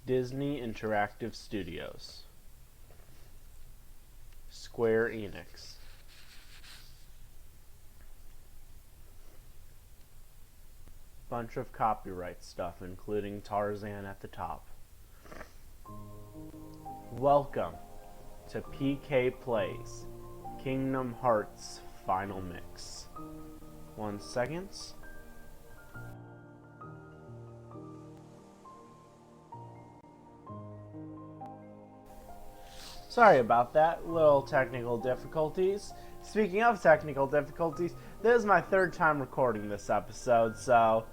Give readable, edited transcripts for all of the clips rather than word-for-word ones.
Disney Interactive Studios, Square Enix, bunch of copyright stuff, including Tarzan at the top. Welcome to PK Plays Kingdom Hearts Final Mix. 1 second. Sorry about that, little technical difficulties. Speaking of technical difficulties, this is my third time recording this episode, so,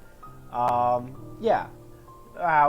yeah.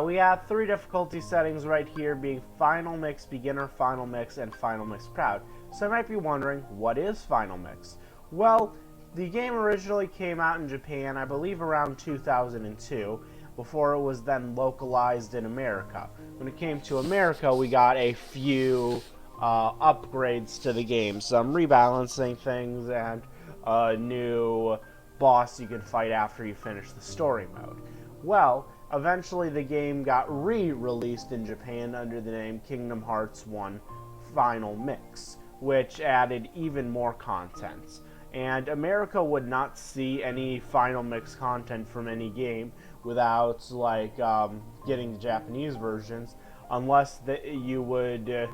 We have 3 difficulty settings right here, being Final Mix, Beginner, Final Mix, and Final Mix Proud. So you might be wondering, what is Final Mix? Well, the game originally came out in Japan, I believe around 2002, before it was then localized in America. When it came to America, we got a few upgrades to the game, some rebalancing things, and a new boss you can fight after you finish the story mode. Well, eventually the game got re-released in Japan under the name Kingdom Hearts 1 Final Mix, which added even more content. And America would not see any Final Mix content from any game without, getting the Japanese versions, unless you would,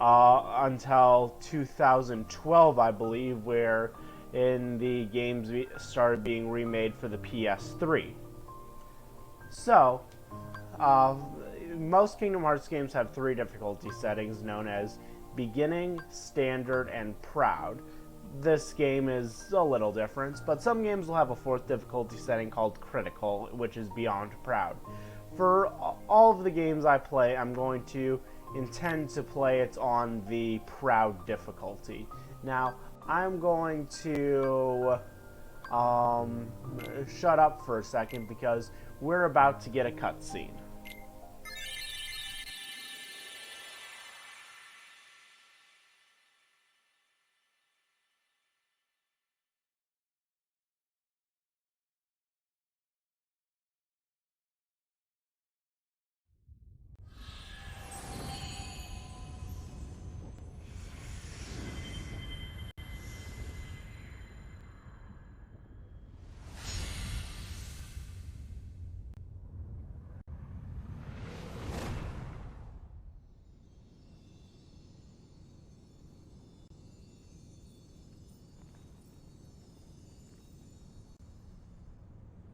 until 2012, I believe, where in the games started being remade for the PS3. So, most Kingdom Hearts games have 3 difficulty settings known as Beginning, Standard, and Proud. This game is a little different, but some games will have a 4th difficulty setting called Critical, which is beyond Proud. For all of the games I play, I'm going to intend to play it on the Proud difficulty. Now, I'm going to shut up for a second because we're about to get a cutscene.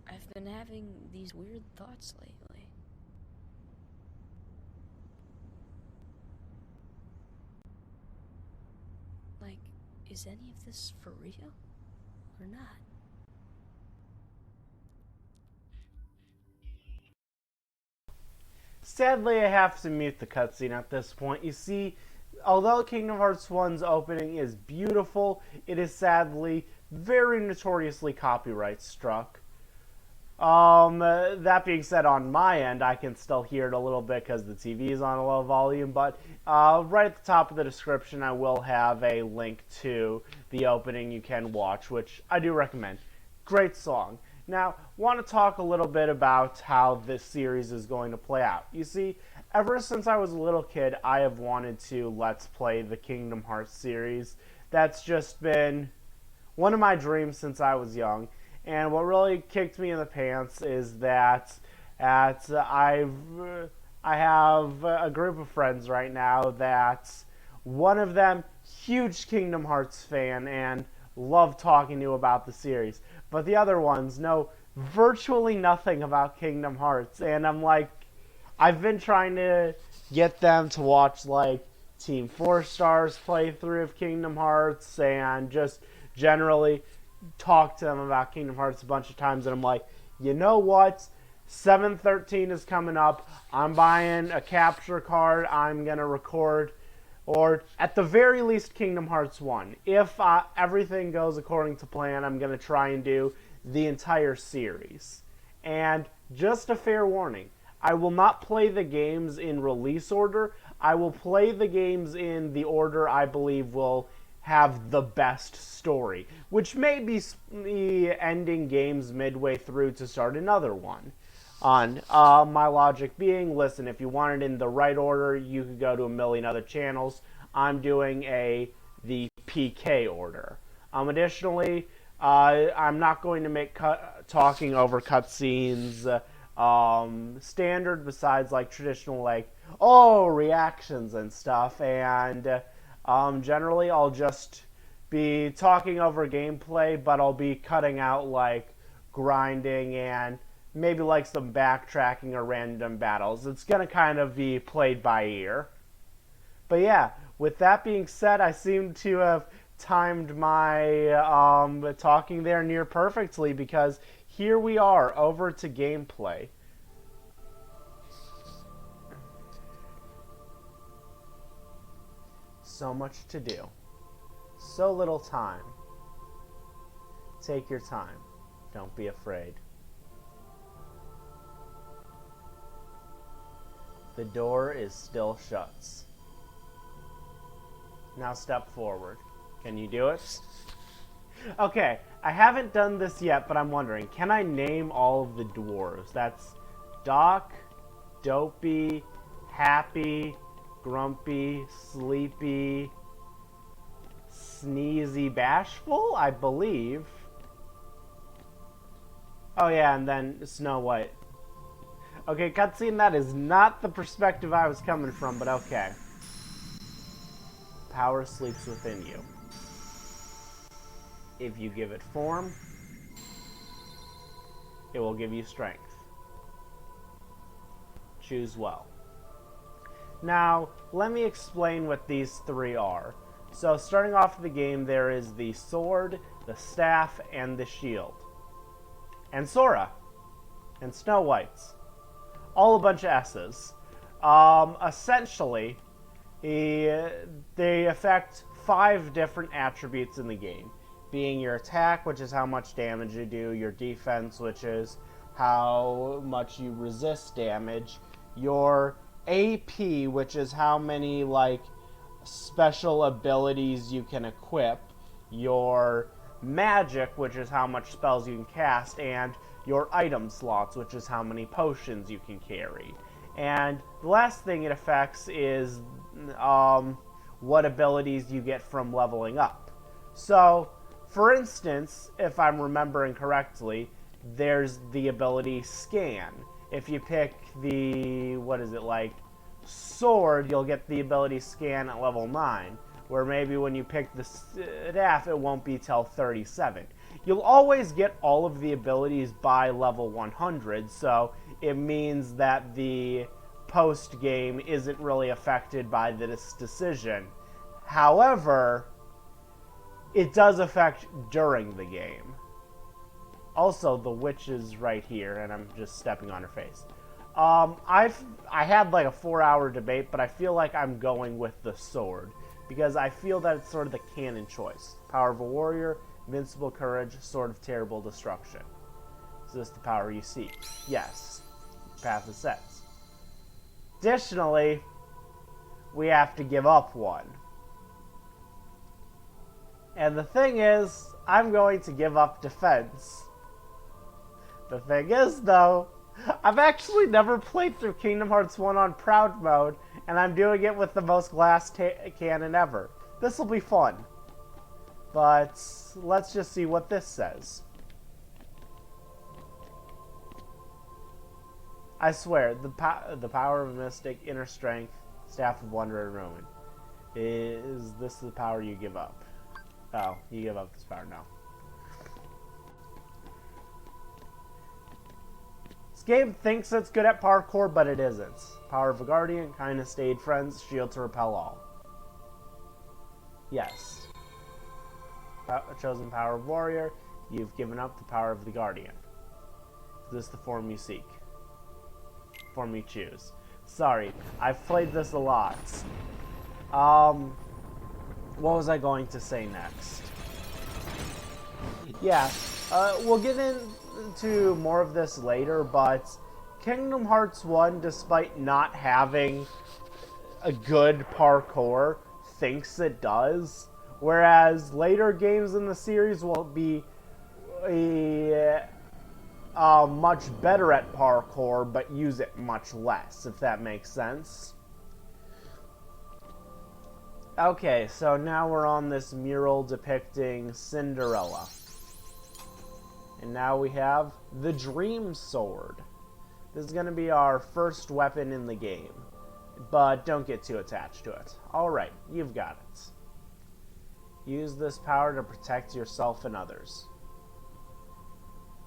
I've been having these weird thoughts lately. Like, is any of this for real? Or not? Sadly, I have to mute the cutscene at this point. You see, although Kingdom Hearts 1's opening is beautiful, it is sadly very notoriously copyright struck. That being said, on my end, I can still hear it a little bit because the TV is on a low volume, but right at the top of the description, I will have a link to the opening you can watch, which I do recommend. Great song. Now, want to talk a little bit about how this series is going to play out. You see, ever since I was a little kid, I have wanted to Let's Play the Kingdom Hearts series. That's just been one of my dreams since I was young. And what really kicked me in the pants is that I have a group of friends right now that one of them, huge Kingdom Hearts fan and love talking to about the series. But the other ones know virtually nothing about Kingdom Hearts. And I'm like, I've been trying to get them to watch Team 4 Star's playthrough of Kingdom Hearts and just generally talk to them about Kingdom Hearts a bunch of times, and I'm like, you know what? 7/13 is coming up. I'm buying a capture card. I'm going to record, or at the very least, Kingdom Hearts 1. If everything goes according to plan, I'm going to try and do the entire series. And just a fair warning, I will not play the games in release order. I will play the games in the order I believe will have the best story, which may be ending games midway through to start another one. on. My logic being, listen, if you want it in the right order, you could go to a million other channels. I'm doing the PK order. Additionally, I'm not going to make talking over cutscenes standard, besides like traditional like reactions and stuff. And generally, I'll just be talking over gameplay, but I'll be cutting out like grinding and maybe like some backtracking or random battles. It's gonna kind of be played by ear. But yeah, with that being said, I seem to have timed my talking there near perfectly, because here we are over to gameplay. So much to do. So little time. Take your time. Don't be afraid. The door is still shut. Now step forward. Can you do it? Okay, I haven't done this yet, but I'm wondering, can I name all of the dwarves? That's Doc, Dopey, Happy, Grumpy, Sleepy, Sneezy, Bashful, I believe. Oh yeah, and then Snow White. Okay, cutscene, that is not the perspective I was coming from, but okay. Power sleeps within you. If you give it form, it will give you strength. Choose well. Now, let me explain what these three are. So, starting off the game, there is the sword, the staff, and the shield. And Sora. And Snow White's. All a bunch of S's. Essentially, they affect 5 different attributes in the game. Being your attack, which is how much damage you do, your defense, which is how much you resist damage, your AP, which is how many like special abilities you can equip, your magic, which is how much spells you can cast, and your item slots, which is how many potions you can carry. And the last thing it affects is what abilities you get from leveling up. So, for instance, if I'm remembering correctly, there's the ability Scan. If you pick the, sword, you'll get the ability Scan at level 9, where maybe when you pick the staff, it won't be till 37. You'll always get all of the abilities by level 100, so it means that the post-game isn't really affected by this decision. However, it does affect during the game. Also, the witch is right here, and I'm just stepping on her face. I had like a 4-hour debate, but I feel like I'm going with the sword, because I feel that it's sort of the canon choice. Power of a warrior, invincible courage, sword of terrible destruction. Is this the power you seek? Yes. Path is set. Additionally, we have to give up one. And the thing is, I'm going to give up defense. The thing is, though, I've actually never played through Kingdom Hearts 1 on Proud Mode, and I'm doing it with the most glass cannon ever. This will be fun. But let's just see what this says. I swear, the power of a mystic, inner strength, staff of wonder and ruin. Is this the power you give up? Oh, you give up this power now. This game thinks it's good at parkour, but it isn't. Power of a guardian, kindness to aid friends, shield to repel all. Yes. Chosen power of warrior, you've given up the power of the guardian. Is this the form you seek? Form you choose. Sorry, I've played this a lot. What was I going to say next? Yeah, we'll get into more of this later, but Kingdom Hearts 1, despite not having a good parkour, thinks it does, whereas later games in the series will be much better at parkour, but use it much less, if that makes sense. Okay, so now we're on this mural depicting Cinderella. And now we have the Dream Sword. This is going to be our first weapon in the game, but don't get too attached to it. Alright, you've got it. Use this power to protect yourself and others.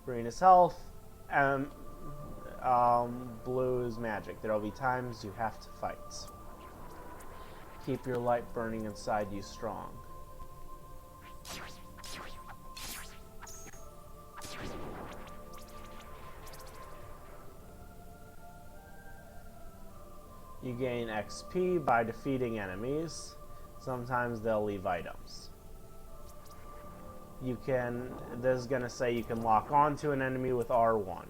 Green is health, and blue is magic. There will be times you have to fight. Keep your light burning inside you strong. You gain XP by defeating enemies. Sometimes they'll leave items. This is going to say you can lock onto an enemy with R1.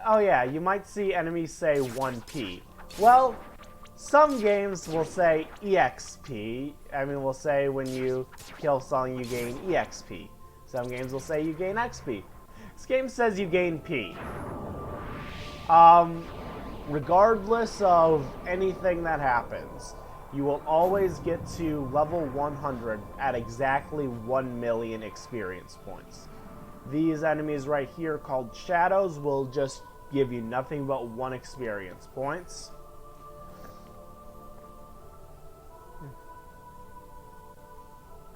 Oh yeah, you might see enemies say 1P. Well, some games will say EXP. Will say when you kill something you gain EXP. Some games will say you gain XP. This game says you gain P. Regardless of anything that happens, you will always get to level 100 at exactly 1 million experience points. These enemies right here called shadows will just give you nothing but 1 experience points.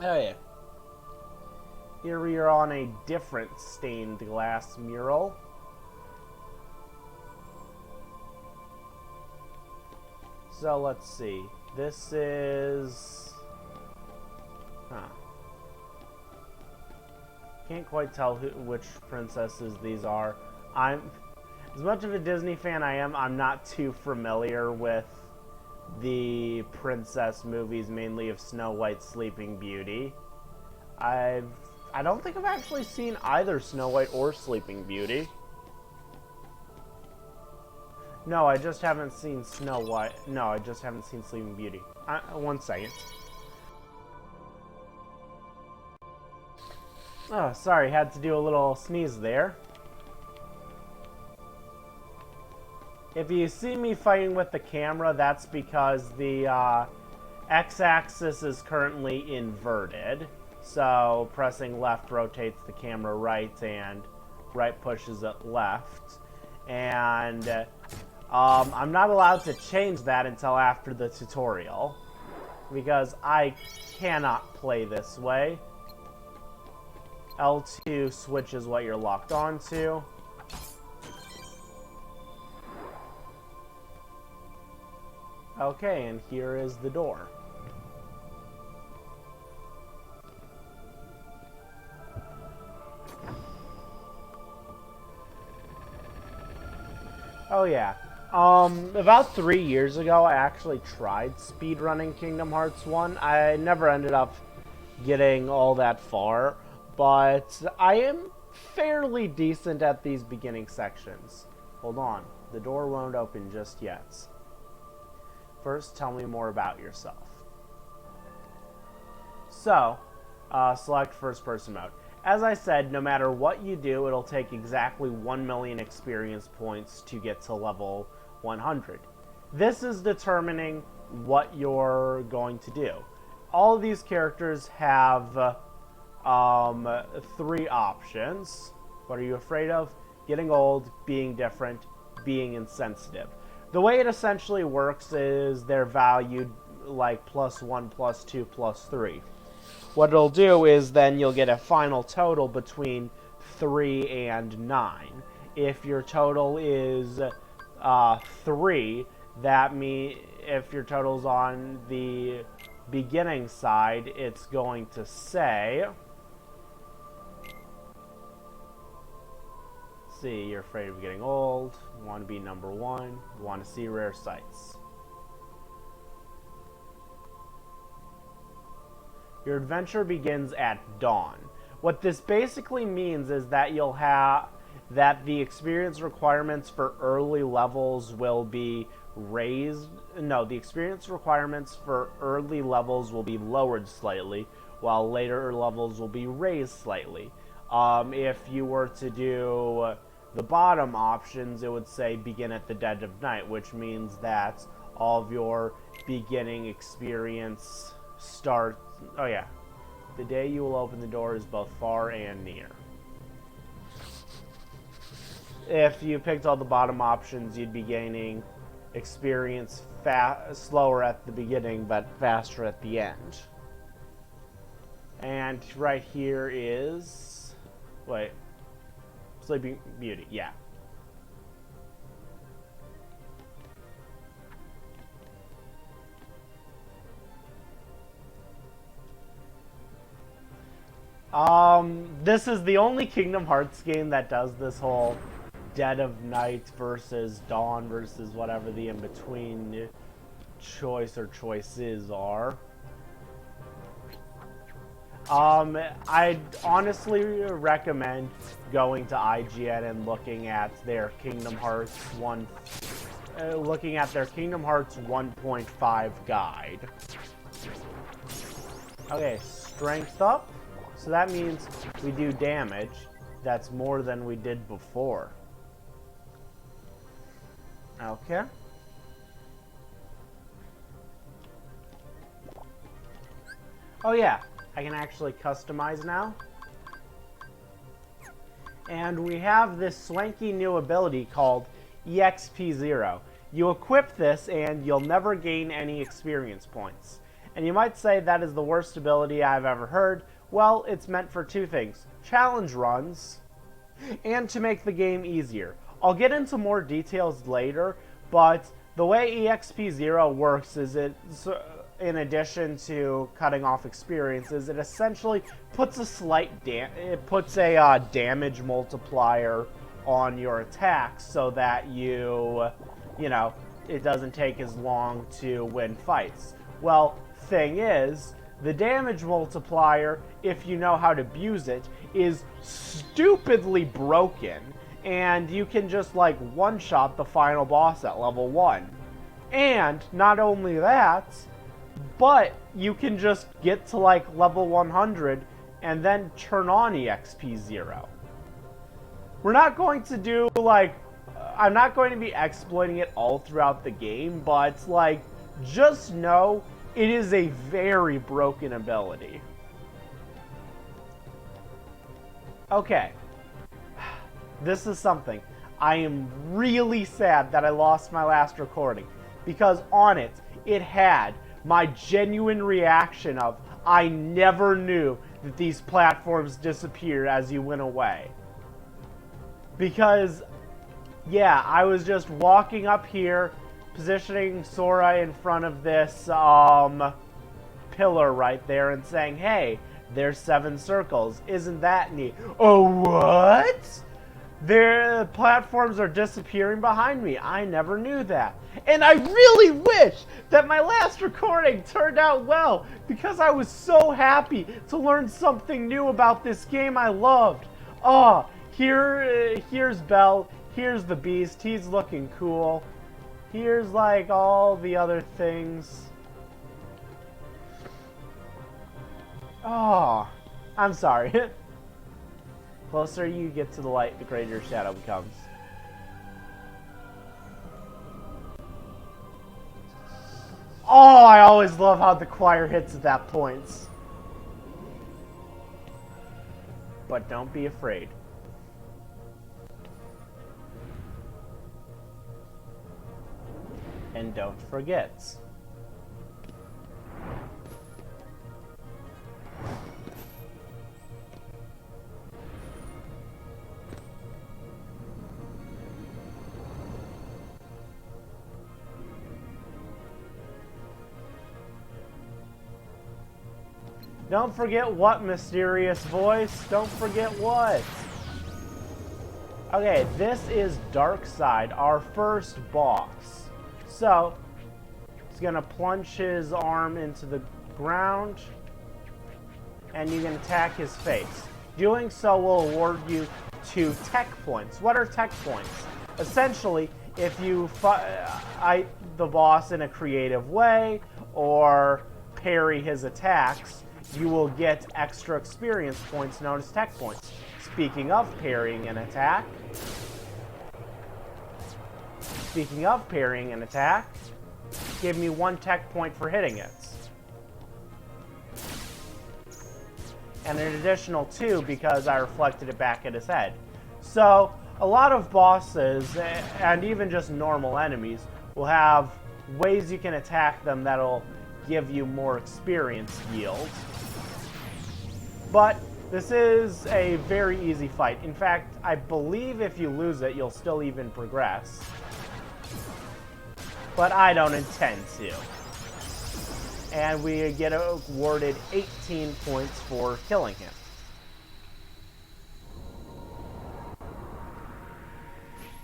Oh yeah. Here we are on a different stained glass mural. So let's see. This is... Can't quite tell which princesses these are. As much of a Disney fan I'm not too familiar with the princess movies, mainly of Snow White, Sleeping Beauty. I don't think I've actually seen either Snow White or Sleeping Beauty. No, I just haven't seen Snow White. No, I just haven't seen Sleeping Beauty. One second. Oh, sorry, had to do a little sneeze there. If you see me fighting with the camera, that's because the x-axis is currently inverted. So pressing left rotates the camera right, and right pushes it left. And I'm not allowed to change that until after the tutorial, because I cannot play this way. L2 switches what you're locked onto. Okay, and here is the door. Oh yeah. About 3 years ago, I actually tried speedrunning Kingdom Hearts 1. I never ended up getting all that far, but I am fairly decent at these beginning sections. Hold on, the door won't open just yet. First, tell me more about yourself. So, select first person mode. As I said, no matter what you do, it'll take exactly 1 million experience points to get to level 100. This is determining what you're going to do. All of these characters have 3 options. What are you afraid of? Getting old, being different, being insensitive. The way it essentially works is they're valued like +1, +2, +3. What it'll do is then you'll get a final total between 3 and 9. If your total is 3, that means if your total's on the beginning side, it's going to say... See, you're afraid of getting old, you want to be number 1, you want to see rare sights. Your adventure begins at dawn. What this basically means is that that the experience requirements for early levels will be raised. No, the experience requirements for early levels will be lowered slightly, while later levels will be raised slightly. If you were to do the bottom options, it would say begin at the dead of night, which means that all of your beginning experience starts. Oh yeah, the day you will open the door is both far and near. If you picked all the bottom options, you'd be gaining experience slower at the beginning, but faster at the end. And right here is... Wait. Sleeping Beauty, yeah. This is the only Kingdom Hearts game that does this whole Dead of Night versus Dawn versus whatever the in-between choice or choices are. I'd honestly recommend going to IGN and looking at their Kingdom Hearts 1.5 guide. Okay, strength up. So that means we do damage. That's more than we did before. Okay. Oh yeah, I can actually customize now. And we have this swanky new ability called EXP0. You equip this and you'll never gain any experience points. And you might say that is the worst ability I've ever heard. Well, it's meant for two things: challenge runs and to make the game easier. I'll get into more details later, but the way EXP0 works is in addition to cutting off experiences, it essentially puts a damage multiplier on your attacks so that you know, it doesn't take as long to win fights. Well, thing is, the damage multiplier, if you know how to abuse it, is stupidly broken, and you can just like one-shot the final boss at level 1. And not only that, but you can just get to like level 100 and then turn on EXP0. We're not going to do like, I'm not going to be exploiting it all throughout the game, but like, just know it is a very broken ability. Okay. This is something. I am really sad that I lost my last recording, because on it, it had my genuine reaction of, I never knew that these platforms disappear as you went away. Because, yeah, I was just walking up here, positioning Sora in front of this pillar right there and saying, hey, there's 7 circles. Isn't that neat? Oh, what? Their platforms are disappearing behind me. I never knew that. And I really wish that my last recording turned out well, because I was so happy to learn something new about this game I loved. Oh, here's Belle. Here's the Beast. He's looking cool. Here's like all the other things. Oh, I'm sorry. Closer you get to the light, the greater your shadow becomes. Oh, I always love how the choir hits at that point. But don't be afraid. And don't forget. Don't forget what, mysterious voice? Don't forget what? Okay, this is Darkseid, our first boss. So, he's gonna plunge his arm into the ground, and you can attack his face. Doing so will award you 2 tech points. What are tech points? Essentially, if you fight the boss in a creative way or parry his attacks, you will get extra experience points known as tech points. Speaking of parrying an attack, give me 1 tech point for hitting it. And an additional 2 because I reflected it back at his head. So, a lot of bosses, and even just normal enemies, will have ways you can attack them that'll give you more experience yield. But this is a very easy fight. In fact, I believe if you lose it, you'll still even progress. But I don't intend to. And we get awarded 18 points for killing him.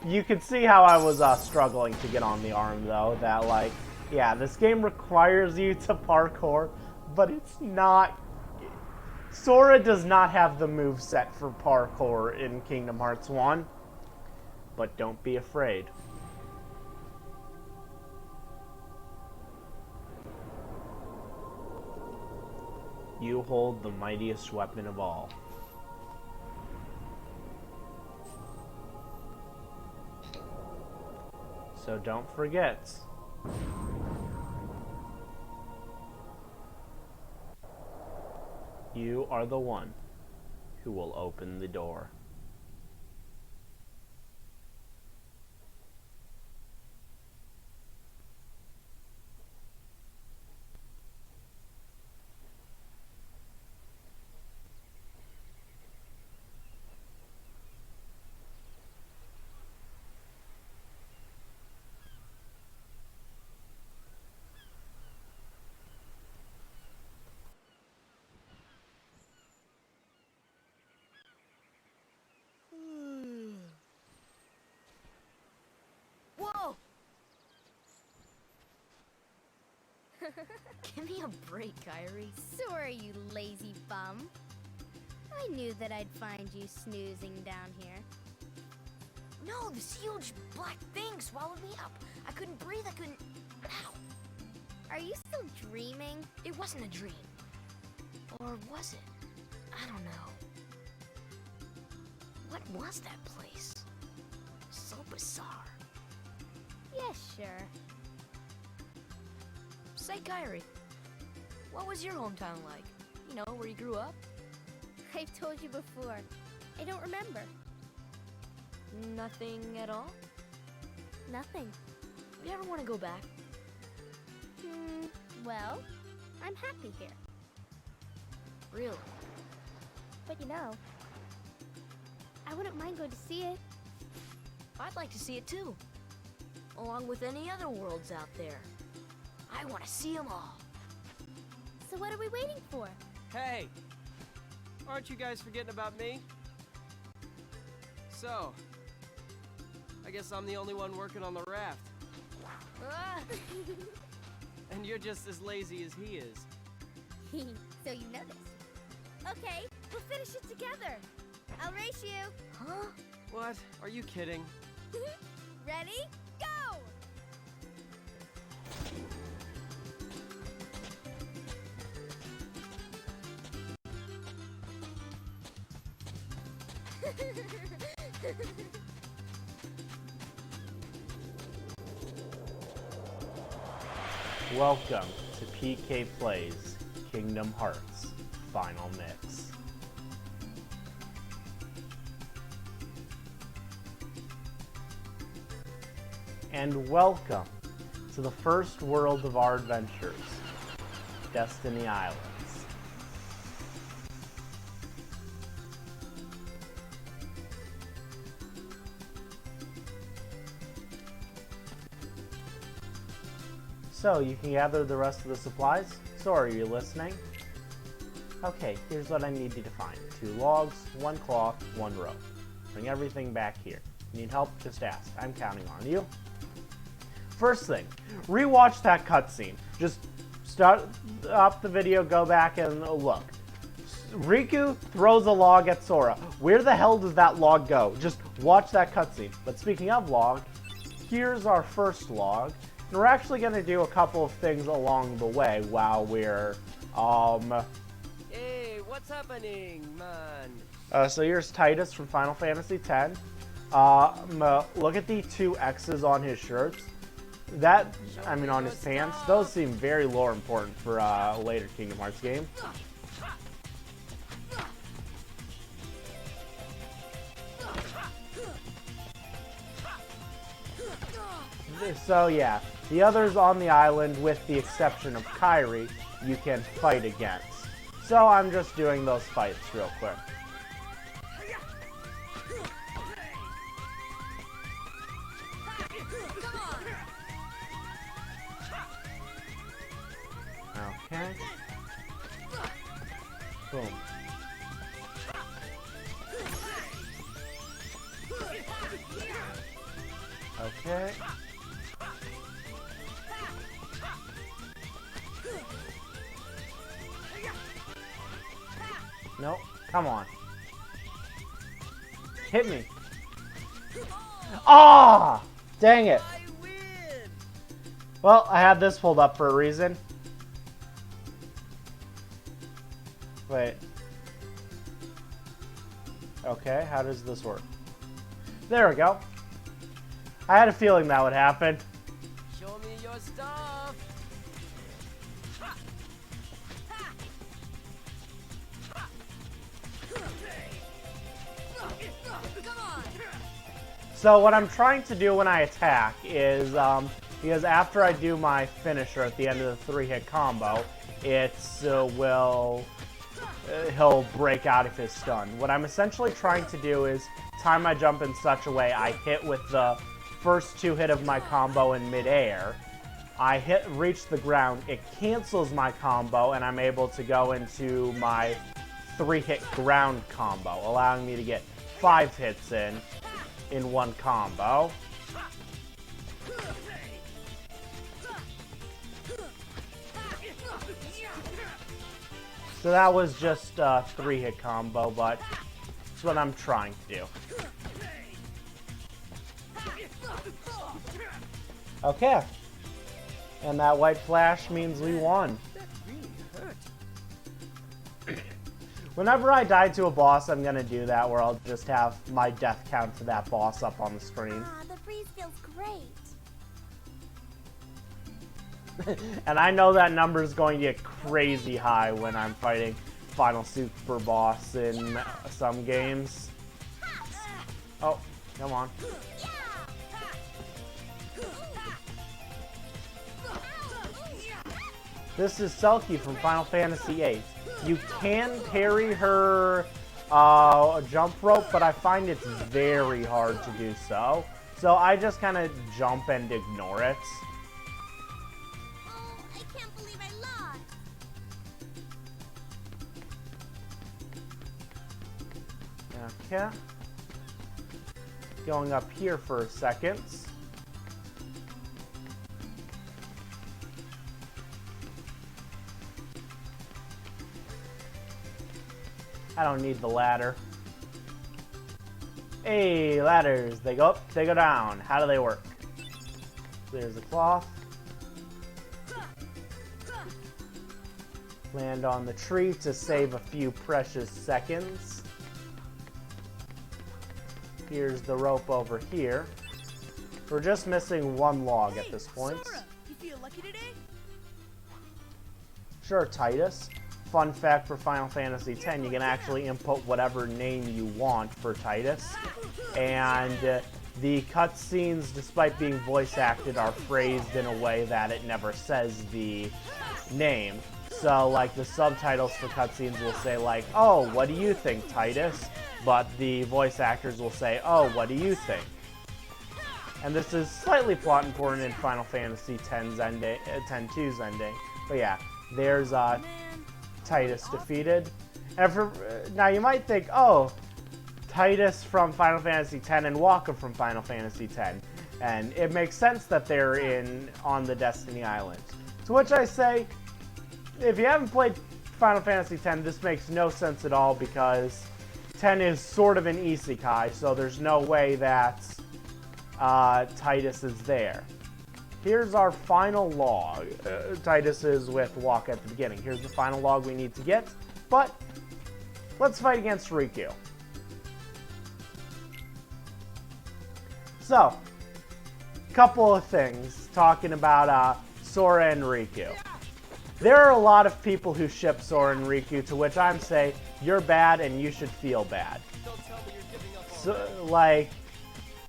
You can see how I was struggling to get on the arm, though. That, like, yeah, this game requires you to parkour, but it's not. Sora does not have the moveset for parkour in Kingdom Hearts 1. But don't be afraid. You hold the mightiest weapon of all. So don't forget. You are the one who will open the door. Whoa! Give me a break, Kyrie. Sorry, you lazy bum. I knew that I'd find you snoozing down here. No, this huge black thing swallowed me up. I couldn't breathe, I couldn't... Ow! Are you still dreaming? It wasn't a dream. Or was it? I don't know. What was that place? So bizarre. Yeah, sure. Say, Kyrie, what was your hometown like? You know, where you grew up? I've told you before. I don't remember. Nothing at all? Nothing. You ever want to go back? Well, I'm happy here. Really? But you know, I wouldn't mind going to see it. I'd like to see it too. Along with any other worlds out there. I want to see them all. So what are we waiting for? Hey! Aren't you guys forgetting about me? So, I guess I'm the only one working on the raft. Ah! And you're just as lazy as he is. So you know this. Okay, we'll finish it together. I'll race you. Huh? What? Are you kidding? Ready? Go! Welcome to PK Plays Kingdom Hearts Final Mix. And welcome to the first world of our adventures, Destiny Islands. So, you can gather the rest of the supplies? So, are you listening? Okay, here's what I need you to find. 2 logs, 1 cloth, 1 rope. Bring everything back here. Need help? Just ask. I'm counting on you. First thing, rewatch that cutscene. Just start up the video, go back and look. Riku throws a log at Sora. Where the hell does that log go? Just watch that cutscene. But speaking of log, here's our first log. And we're actually going to do a couple of things along the way while we're, Hey, what's happening, man? So here's Titus from Final Fantasy X. Look at the two X's on his shirts. On his pants. Those seem very lore important for a later Kingdom Hearts game. So yeah, the others on the island, with the exception of Kairi, you can fight against. So I'm just doing those fights real quick. Okay. Boom. Okay. Nope. Come on. Hit me. Ah! Dang it. I win! Well, I had this pulled up for a reason. Wait. Okay, how does this work? There we go. I had a feeling that would happen. Show me your stuff! So what I'm trying to do when I attack is, because after I do my finisher at the end of the 3-hit combo, he'll break out of his stun. What I'm essentially trying to do is time my jump in such a way I hit with the first 2 hit of my combo in midair. I reach the ground, it cancels my combo, and I'm able to go into my 3-hit ground combo, allowing me to get 5 hits in one combo. So that was just a 3-hit combo, but it's what I'm trying to do. Okay. And that white flash means we won. That really hurt. Whenever I die to a boss, I'm going to do that, where I'll just have my death count for that boss up on the screen. The breeze feels great. And I know that number is going to get crazy high when I'm fighting Final Super Boss in some games. Oh, come on. This is Selkie from Final Fantasy VIII. You can parry her jump rope, but I find it's very hard to do so. So I just kind of jump and ignore it. Oh, I can't believe I lost. Okay. Going up here for a second. I don't need the ladder. Hey, ladders. They go up, they go down. How do they work? There's a cloth. Land on the tree to save a few precious seconds. Here's the rope over here. We're just missing one log at this point. Sora, you feel lucky today? Sure, Titus. Fun fact for Final Fantasy X, you can actually input whatever name you want for Titus. And the cutscenes, despite being voice acted, are phrased in a way that it never says the name. So, like, the subtitles for cutscenes will say, like, oh, what do you think, Titus? But the voice actors will say, oh, what do you think? And this is slightly plot important in Final Fantasy X-2's ending. But yeah, there's Titus defeated. And now you might think, oh, Titus from Final Fantasy X and Wakka from Final Fantasy X. And it makes sense that they're on the Destiny Island. To which I say, if you haven't played Final Fantasy X, this makes no sense at all because 10 is sort of an isekai, so there's no way that Tidus is there. Here's our final log. Tidus is with Wakka at the beginning. Here's the final log we need to get, but let's fight against Riku. So, couple of things talking about Sora and Riku. There are a lot of people who ship Sora and Riku, to which I'm saying, you're bad and you should feel bad. So, like,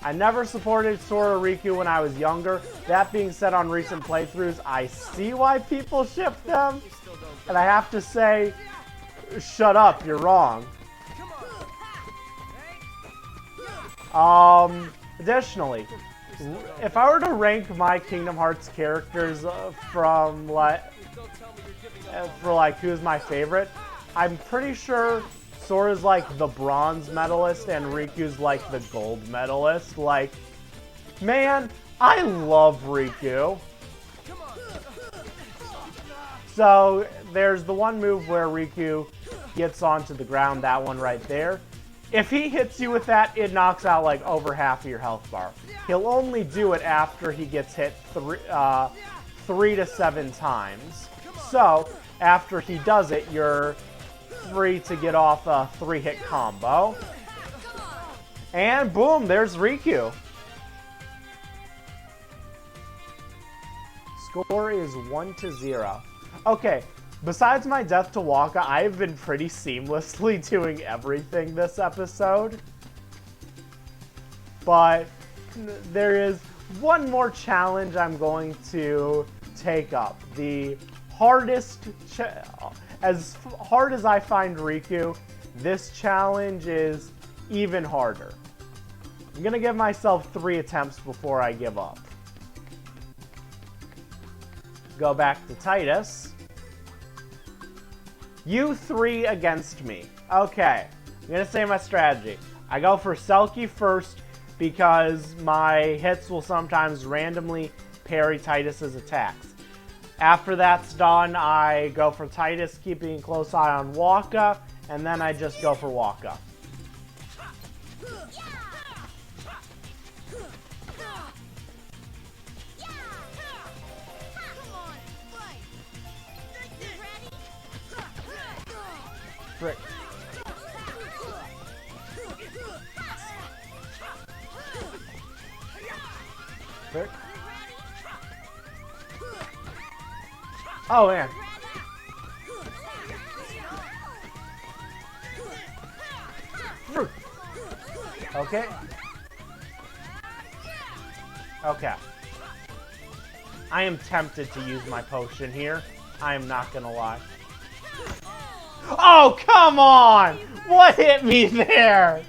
I never supported Sora Riku when I was younger. That being said, on recent playthroughs, I see why people ship them. And I have to say, shut up, you're wrong. Additionally, if I were to rank my Kingdom Hearts characters from like who's my favorite, I'm pretty sure Sora's like the bronze medalist and Riku's like the gold medalist. Like, man, I love Riku. So there's the one move where Riku gets onto the ground, that one right there. If he hits you with that, it knocks out like over half of your health bar. He'll only do it after he gets hit 3 to 7 times. So after he does it, you're free to get off a 3-hit combo. And boom, there's Riku. Score is 1-0. Okay, besides my death to Wakka, I've been pretty seamlessly doing everything this episode. But there is one more challenge I'm going to take up. The hardest, as hard as I find Riku, this challenge is even harder. I'm gonna give myself 3 attempts before I give up. Go back to Tidus. You 3 against me. Okay, I'm gonna say my strategy. I go for Selkie first because my hits will sometimes randomly parry Tidus's attacks. After that's done, I go for Tidus, keeping a close eye on Wakka, and then I just go for Wakka. Frick. Frick. Oh, man. Okay. Okay. I am tempted to use my potion here. I am not gonna lie. Oh, come on! What hit me there?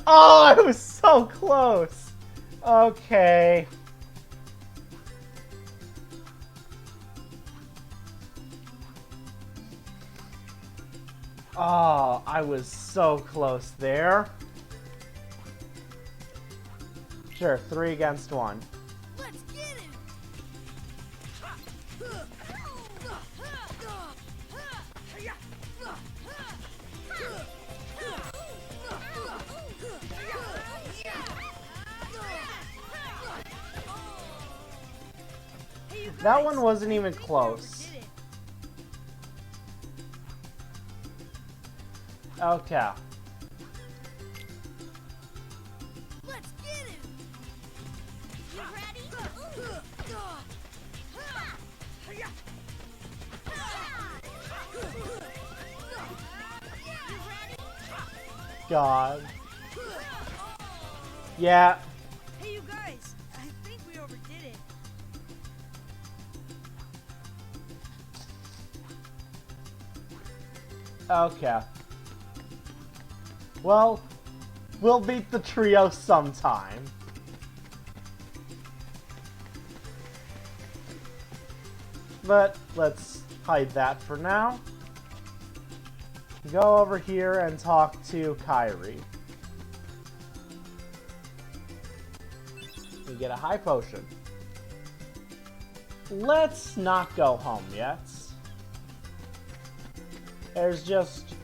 Oh, I was so close. Okay. Oh, I was so close there. Sure, 3 against 1. Let's get him. That one wasn't even close. Okay. Let's get him. You ready? God. Yeah. Hey, you guys. I think we overdid it. Okay. Well, we'll beat the trio sometime. But let's hide that for now. Go over here and talk to Kairi. We get a high potion. Let's not go home yet. there's just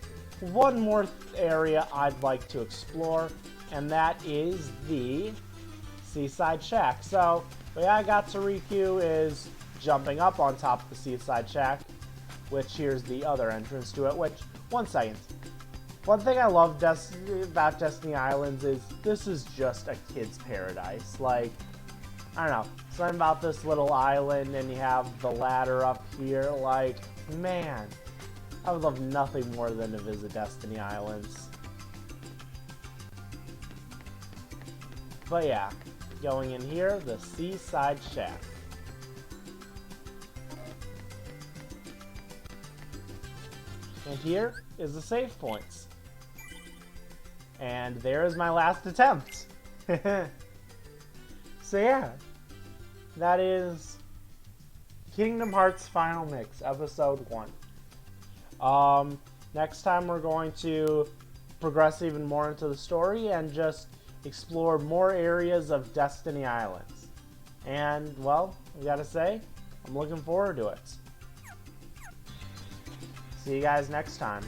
one more area I'd like to explore, and that is the Seaside Shack. So, the way I got to Riku is jumping up on top of the Seaside Shack, which here's the other entrance to it, which, one second. One thing I love about Destiny Islands is this is just a kid's paradise. Like, I don't know, something about this little island and you have the ladder up here, like, man, I would love nothing more than to visit Destiny Islands. But yeah, going in here, the Seaside Shack. And here is the save points. And there is my last attempt. So yeah, that is Kingdom Hearts Final Mix, Episode 1. Next time we're going to progress even more into the story and just explore more areas of Destiny Islands. And, well, I gotta say, I'm looking forward to it. See you guys next time.